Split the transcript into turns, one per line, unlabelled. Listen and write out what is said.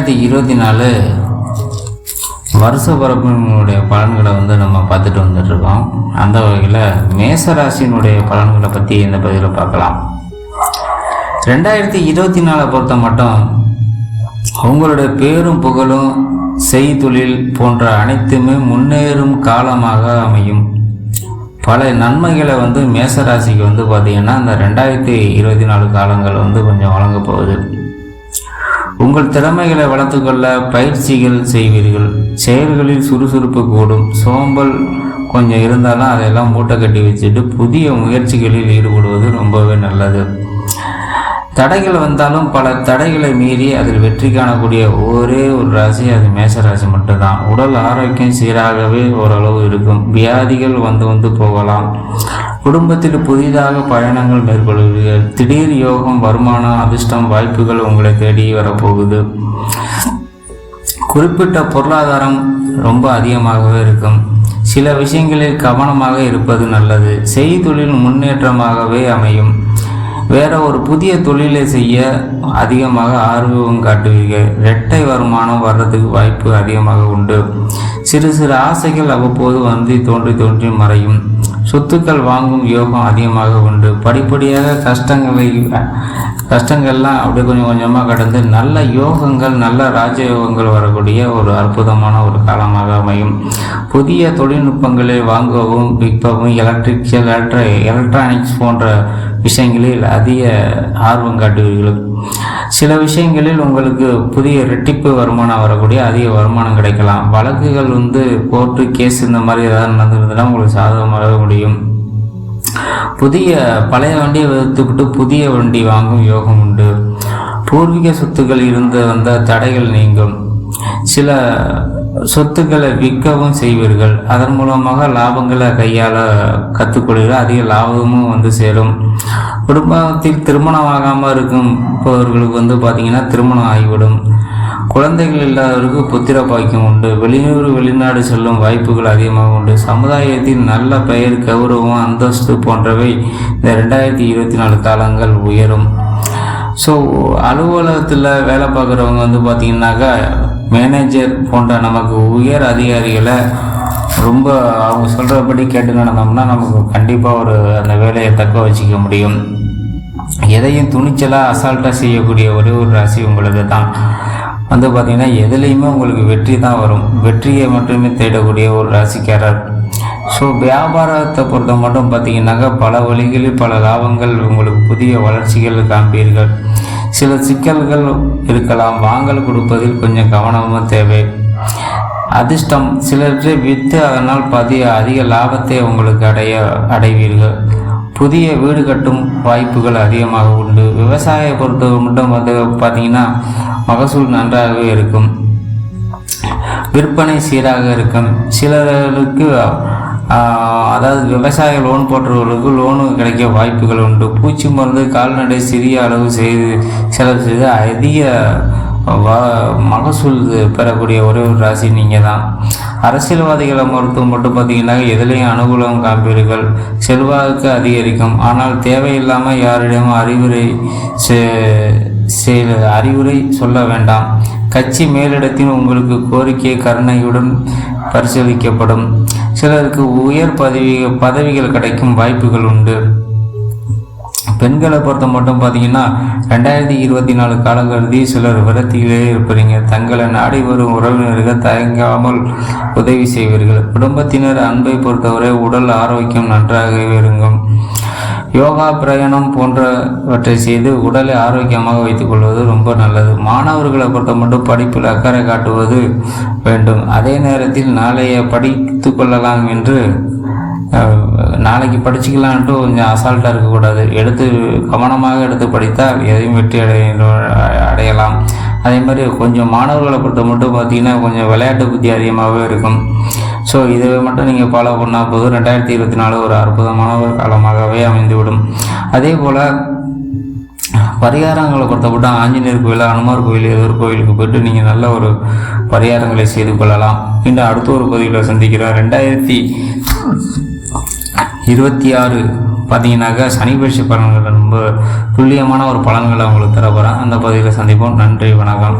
2024 வருஷ பிறப்பினுடைய பலன்களை நம்ம பார்த்துட்டு வந்துட்டுருக்கோம். அந்த வகையில் மேசராசினுடைய பலன்களை பற்றி இந்த பதிவில் பார்க்கலாம். 2024 பொறுத்த மட்டும் உங்களுடைய பேரும் புகழும் செய்தொழில் போன்ற அனைத்துமே முன்னேறும் காலமாக அமையும். பல நன்மைகளை மேசராசிக்கு பார்த்தீங்கன்னா இந்த 2024 காலங்கள் கொஞ்சம் வழங்க போகுது. உங்கள் திறமைகளை வளர்த்துக்கொள்ள பயிற்சிகள் செய்வீர்கள். செயல்களில் சுறுசுறுப்பு கூடும். சோம்பல் கொஞ்சம் இருந்தாலும் அதையெல்லாம் மூட்டை கட்டி வச்சுட்டு புதிய முயற்சிகளில் ஈடுபடுவது ரொம்பவே நல்லது. தடைகள் வந்தாலும் பல தடைகளை மீறி அதில் வெற்றி காணக்கூடிய ஒரே ஒரு ராசி அது மேசராசி மட்டும்தான். உடல் ஆரோக்கியம் சீராகவே ஓரளவு இருக்கும். வியாதிகள் வந்து போகலாம். குடும்பத்தில் புதிதாக பயணங்கள் மேற்கொள்வீர்கள். திடீர் யோகம், வருமானம், அதிர்ஷ்டம், வாய்ப்புகள் உங்களை தேடி வரப்போகுது. குறிப்பிட்ட பொருளாதாரம் ரொம்ப அதிகமாகவே இருக்கும். சில விஷயங்களில் கவனமாக இருப்பது நல்லது. செய்தொழில் முன்னேற்றமாகவே அமையும். வேற ஒரு புதிய தொழிலை செய்ய அதிகமாக ஆர்வம் காட்டுவீர்கள். இரட்டை வருமானம் வர்றதுக்கு வாய்ப்பு அதிகமாக உண்டு. சிறு சிறு ஆசைகள் அவ்வப்போது தோன்றி மறையும். சொத்துக்கள் வாங்கும் யோகம் அதிகமாக உண்டு. படிப்படியாக கஷ்டங்கள்லாம் அப்படியே கொஞ்சம் கொஞ்சமாக கடந்து நல்ல யோகங்கள், நல்ல ராஜயோகங்கள் வரக்கூடிய ஒரு அற்புதமான ஒரு காலமாக அமையும். புதிய தொழில்நுட்பங்களை வாங்கவும் விற்கவும் எலக்ட்ரானிக்ஸ் போன்ற விஷயங்களில் அதிக ஆர்வம் காட்டுவீர்கள். சில விஷயங்களில் உங்களுக்கு புதிய இரட்டிப்பு வருமானம் வரக்கூடிய அதிக வருமானம் கிடைக்கலாம். வழக்குகள் கோர்ட்டு கேஸ் இந்த மாதிரி ஏதாவது நடந்துருந்ததுன்னா உங்களுக்கு சாதகமாக முடியும். பழைய வண்டியை விற்றுவிட்டு புதிய வண்டி வாங்கும் யோகம் உண்டு. பூர்வீக சொத்துக்கள் இருந்து வந்த தடைகள் நீங்கும். சில சொத்துக்களை விற்கவும் செய்வீர்கள். அதன் மூலமாக லாபங்களை கையாள கற்றுக்கொள்வீர்கள். அதிக லாபமும் சேரும். குடும்பத்தில் திருமணமாகாமல் இருப்பவர்களுக்கு பார்த்தீங்கன்னா திருமணம் ஆகிவிடும். குழந்தைகள் இல்லாதவருக்கு புத்திர பாக்கியம் உண்டு. வெளிநாடு செல்லும் வாய்ப்புகள் அதிகமாக உண்டு. சமுதாயத்தில் நல்ல பெயர், கௌரவம், அந்தஸ்து போன்றவை இந்த 2024 காலங்கள் உயரும். ஸோ அலுவலகத்தில் வேலை பார்க்குறவங்க பார்த்தீங்கன்னாக்கா மேனேஜர் போன்ற நமக்கு உயர் அதிகாரிகளை ரொம்ப அவங்க சொல்கிறபடி கேட்டு நடந்தோம்னா நமக்கு கண்டிப்பாக அந்த வேலையை தக்க வச்சுக்க முடியும். எதையும் துணிச்சலாக அசால்ட்டாக செய்யக்கூடிய ஒரே ஒரு ராசி உங்களுக்கு தான். பார்த்தீங்கன்னா எதுலேயுமே உங்களுக்கு வெற்றி தான் வரும். வெற்றியை மட்டுமே தேடக்கூடிய ஒரு ராசிக்காரர். ஸோ வியாபாரத்தை பொறுத்த மட்டும் பார்த்தீங்கன்னாக்கா பல வழிகளில் பல லாபங்கள், உங்களுக்கு புதிய வளர்ச்சிகள் காண்பீர்கள். சில சிக்கல்கள் இருக்கலாம். வாங்கல் கொடுப்பதில் கொஞ்சம் கவனமும் தேவை. அதிர்ஷ்டம் சிலற்றை விற்று அதனால் அதிக லாபத்தை உங்களுக்கு அடைவீர்கள். புதிய வீடு கட்டும் வாய்ப்புகள் அதிகமாக உண்டு. விவசாய பொறுத்த மட்டும் பார்த்தீங்கன்னா மகசூல் நன்றாகவே இருக்கும். விற்பனை சீராக இருக்கும். சிலருக்கு அதாவது விவசாய லோன் போன்றவர்களுக்கு லோனு கிடைக்க வாய்ப்புகள் உண்டு. பூச்சி மருந்து, கால்நடை சிறிய அளவு செலவு செய்து அதிக மகசூல் பெறக்கூடிய ஒரே ஒரு ராசி நீங்கள் தான். அரசியல்வாதிகளை மட்டும் பார்த்தீங்கன்னா எதிலையும் அனுகூலம் காண்பீர்கள். செல்வாக்கு அதிகரிக்கும். ஆனால் தேவையில்லாமல் யாரிடமும் அறிவுரை சொல்ல வேண்டாம். கட்சி மேலிடத்தில் உங்களுக்கு கோரிக்கை கருணையுடன் பரிசீலிக்கப்படும். சிலருக்கு உயர் பதவிகள் கிடைக்கும் வாய்ப்புகள் உண்டு. பெண்களை பொறுத்த மட்டும் பார்த்தீங்கன்னா 2024 காலகருதி சிலர் விரத்தியிலே இருப்பீங்க. தங்களை நாடி வரும் உறவினர்கள் தயங்காமல் உதவி செய்வீர்கள். குடும்பத்தினர் அன்பை பொறுத்தவரை உடல் ஆரோக்கியம் நன்றாகவே இருக்கும். யோகா, பிரயாணம் போன்றவற்றை செய்து உடலை ஆரோக்கியமாக வைத்துக் கொள்வது ரொம்ப நல்லது. மாணவர்களை பொறுத்த மட்டும் படிப்பில் அக்கறை காட்டுவது வேண்டும். அதே நேரத்தில் நாளைய படித்து கொள்ளலாம் என்று நாளைக்கு படிச்சுக்கலான்ட்டு கொஞ்சம் அசால்ட்டாக இருக்கக்கூடாது. கவனமாக எடுத்து படித்தால் எதையும் வெற்றி அடையலாம். அதே மாதிரி கொஞ்சம் மாணவர்களை பொறுத்த மட்டும் பார்த்தீங்கன்னா கொஞ்சம் விளையாட்டு புத்தி அதிகமாகவே இருக்கும். ஸோ இதை மட்டும் நீங்கள் ஃபாலோ பண்ணால் போதும். 2024 ஒரு அற்புதமான ஒரு காலமாகவே அமைந்துவிடும். அதே போல் பரிகாரங்களை பொறுத்தப்பட்ட ஆஞ்சநேயர் கோயில், அனுமார் கோயில், ஏதோ ஒரு கோயிலுக்கு போய்ட்டு நீங்கள் நல்ல ஒரு பரிகாரங்களை செய்து கொள்ளலாம். இன்னும் அடுத்த ஒரு பதிவில் சந்திக்கிறோம். 2026 பார்த்தீங்கன்னாக்கா சனி பயிற்சி பலன்கள் ரொம்ப துல்லியமான ஒரு பலன்களை உங்களுக்கு தர போகிறேன். அந்த பதிவில் சந்திப்போம். நன்றி, வணக்கம்.